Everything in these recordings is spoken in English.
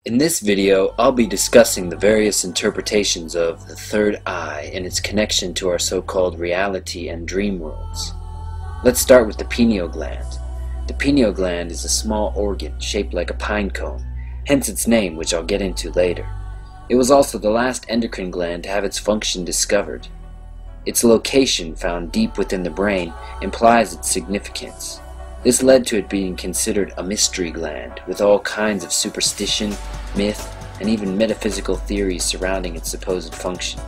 In this video, I'll be discussing the various interpretations of the third eye and its connection to our so-called reality and dream worlds. Let's start with the pineal gland. The pineal gland is a small organ shaped like a pine cone, hence its name, which I'll get into later. It was also the last endocrine gland to have its function discovered. Its location, found deep within the brain, implies its significance. This led to it being considered a mystery gland, with all kinds of superstition, myth, and even metaphysical theories surrounding its supposed function.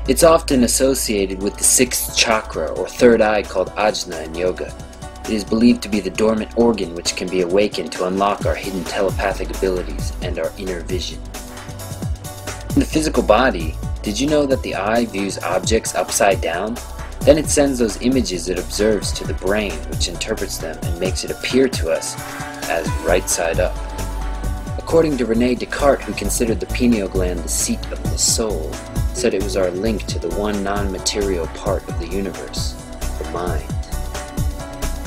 It's often associated with the sixth chakra, or third eye, called ajna in yoga. It is believed to be the dormant organ which can be awakened to unlock our hidden telepathic abilities and our inner vision. In the physical body, did you know that the eye views objects upside down? Then it sends those images it observes to the brain, which interprets them and makes it appear to us as right side up. According to René Descartes, who considered the pineal gland the seat of the soul, said it was our link to the one non-material part of the universe, the mind.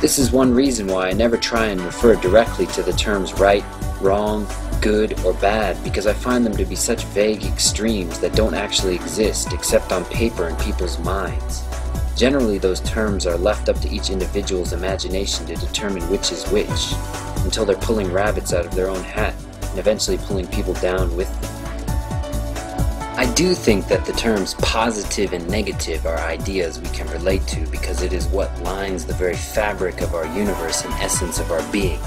This is one reason why I never try and refer directly to the terms right, wrong, good, or bad, because I find them to be such vague extremes that don't actually exist except on paper in people's minds. Generally, those terms are left up to each individual's imagination to determine which is which, until they're pulling rabbits out of their own hat and eventually pulling people down with them. I do think that the terms positive and negative are ideas we can relate to because it is what lines the very fabric of our universe and essence of our being.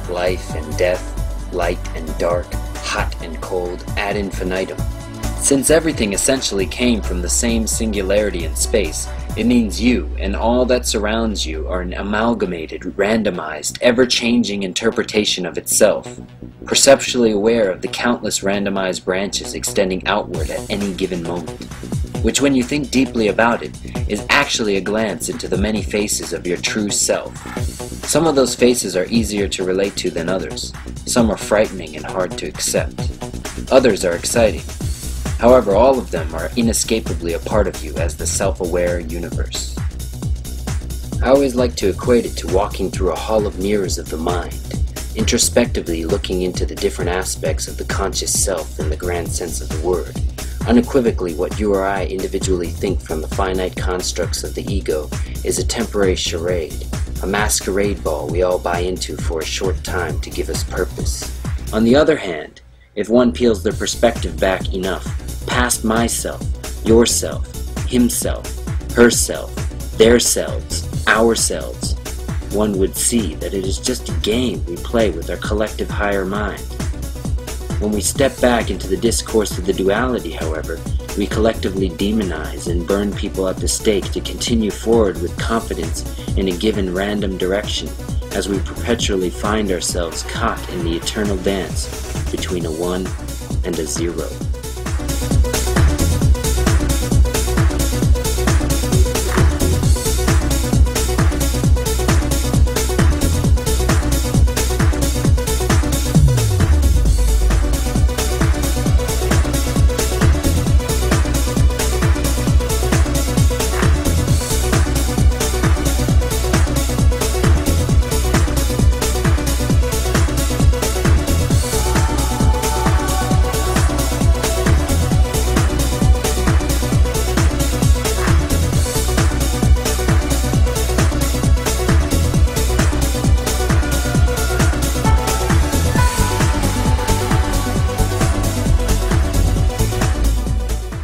Life and death, light and dark, hot and cold, ad infinitum. Since everything essentially came from the same singularity in space, it means you and all that surrounds you are an amalgamated, randomized, ever-changing interpretation of itself, perceptually aware of the countless randomized branches extending outward at any given moment, which when you think deeply about it, is actually a glance into the many faces of your true self. Some of those faces are easier to relate to than others. Some are frightening and hard to accept. Others are exciting. However, all of them are inescapably a part of you as the self-aware universe. I always like to equate it to walking through a hall of mirrors of the mind, introspectively looking into the different aspects of the conscious self in the grand sense of the word. Unequivocally, what you or I individually think from the finite constructs of the ego is a temporary charade, a masquerade ball we all buy into for a short time to give us purpose. On the other hand, if one peels their perspective back enough, past myself, yourself, himself, herself, their selves, ourselves, one would see that it is just a game we play with our collective higher mind. When we step back into the discourse of the duality, however, we collectively demonize and burn people at the stake to continue forward with confidence in a given random direction, as we perpetually find ourselves caught in the eternal dance between a 1 and a 0.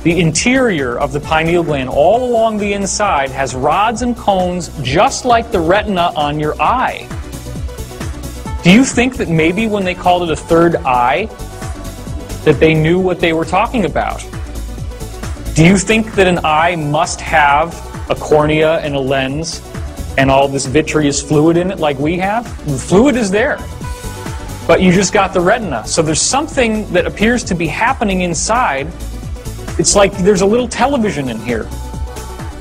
The interior of the pineal gland, all along the inside, has rods and cones just like the retina on your eye. Do you think that maybe when they called it a third eye, that they knew what they were talking about? Do you think that an eye must have a cornea and a lens and all this vitreous fluid in it like we have? The fluid is there, but you just got the retina. So there's something that appears to be happening inside. It's like there's a little television in here,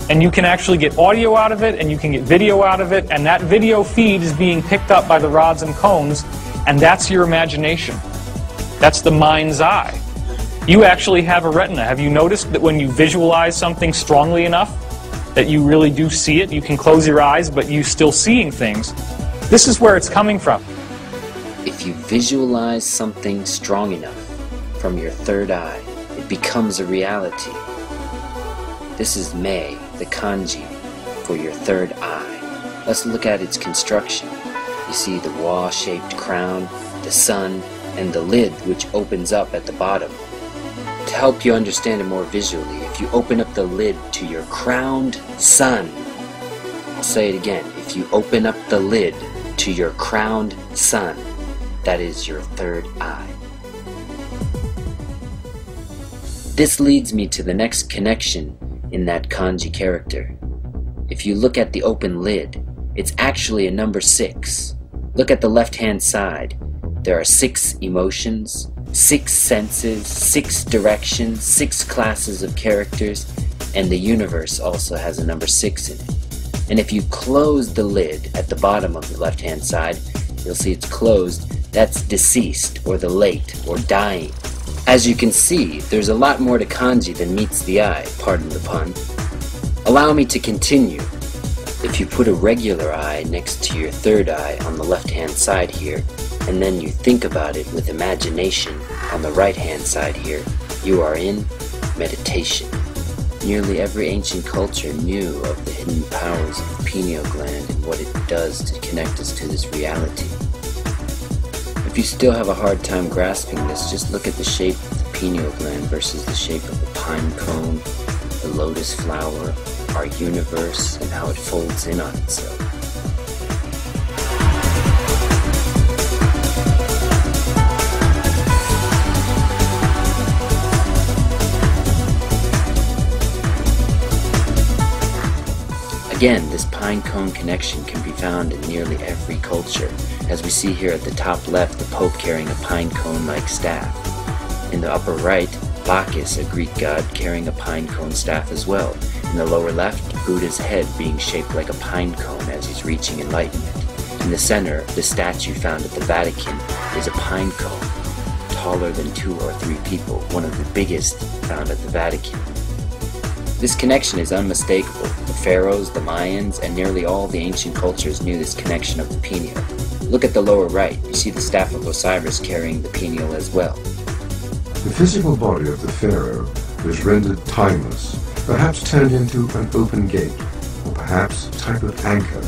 and you can actually get audio out of it, and you can get video out of it, and that video feed is being picked up by the rods and cones, and that's your imagination. That's the mind's eye. You actually have a retina. Have you noticed that when you visualize something strongly enough that you really do see it? You can close your eyes, but you're still seeing things. This is where it's coming from. If you visualize something strong enough from your third eye, it becomes a reality. This is Mei, the kanji, for your third eye. Let's look at its construction. You see the wa-shaped crown, the sun, and the lid which opens up at the bottom. To help you understand it more visually, if you open up the lid to your crowned sun, I'll say it again, if you open up the lid to your crowned sun, that is your third eye. This leads me to the next connection in that kanji character. If you look at the open lid, it's actually a number 6. Look at the left-hand side. There are 6 emotions, 6 senses, 6 directions, 6 classes of characters, and the universe also has a number 6 in it. And if you close the lid at the bottom of the left-hand side, you'll see it's closed. That's deceased, or the late, or dying. As you can see, there's a lot more to kanji than meets the eye, pardon the pun. Allow me to continue. If you put a regular eye next to your third eye on the left-hand side here, and then you think about it with imagination on the right-hand side here, you are in meditation. Nearly every ancient culture knew of the hidden powers of the pineal gland and what it does to connect us to this reality. If you still have a hard time grasping this, just look at the shape of the pineal gland versus the shape of the pine cone, the lotus flower, our universe, and how it folds in on itself. Again, this pine cone connection can be found in nearly every culture. As we see here at the top left, the Pope carrying a pine cone-like staff. In the upper right, Bacchus, a Greek god, carrying a pine cone staff as well. In the lower left, Buddha's head being shaped like a pine cone as he's reaching enlightenment. In the center, the statue found at the Vatican is a pine cone, taller than 2 or 3 people, one of the biggest found at the Vatican. This connection is unmistakable. The pharaohs, the Mayans, and nearly all the ancient cultures knew this connection of the pineal. Look at the lower right. You see the staff of Osiris carrying the pineal as well. The physical body of the pharaoh was rendered timeless, perhaps turned into an open gate, or perhaps a type of anchor.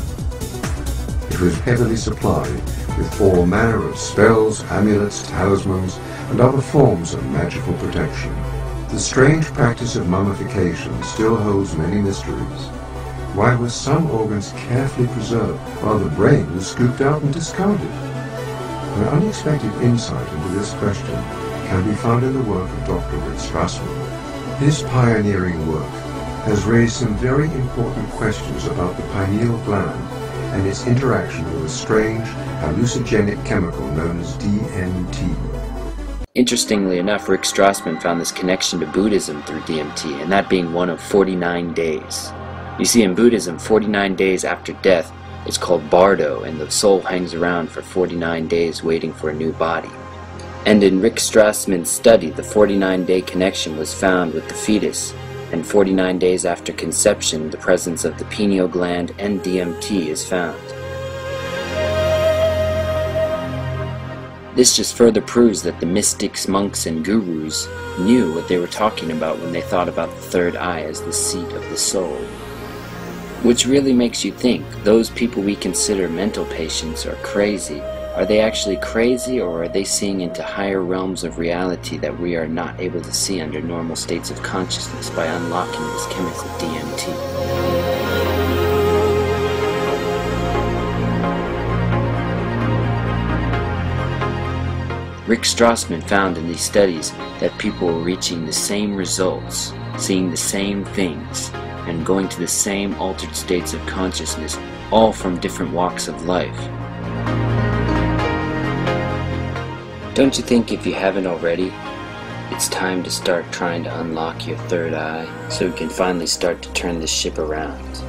It was heavily supplied with all manner of spells, amulets, talismans, and other forms of magical protection. The strange practice of mummification still holds many mysteries. Why were some organs carefully preserved while the brain was scooped out and discarded? An unexpected insight into this question can be found in the work of Dr. Rick Strassman. His pioneering work has raised some very important questions about the pineal gland and its interaction with a strange hallucinogenic chemical known as DMT. Interestingly enough, Rick Strassman found this connection to Buddhism through DMT, and that being one of 49 days. You see, in Buddhism, 49 days after death is called bardo, and the soul hangs around for 49 days waiting for a new body. And in Rick Strassman's study, the 49-day connection was found with the fetus, and 49 days after conception, the presence of the pineal gland and DMT is found. This just further proves that the mystics, monks, and gurus knew what they were talking about when they thought about the third eye as the seat of the soul. Which really makes you think, those people we consider mental patients are crazy. Are they actually crazy, or are they seeing into higher realms of reality that we are not able to see under normal states of consciousness by unlocking this chemical DMT? Rick Strassman found in these studies that people were reaching the same results, seeing the same things, and going to the same altered states of consciousness, all from different walks of life. Don't you think, if you haven't already, it's time to start trying to unlock your third eye so we can finally start to turn this ship around?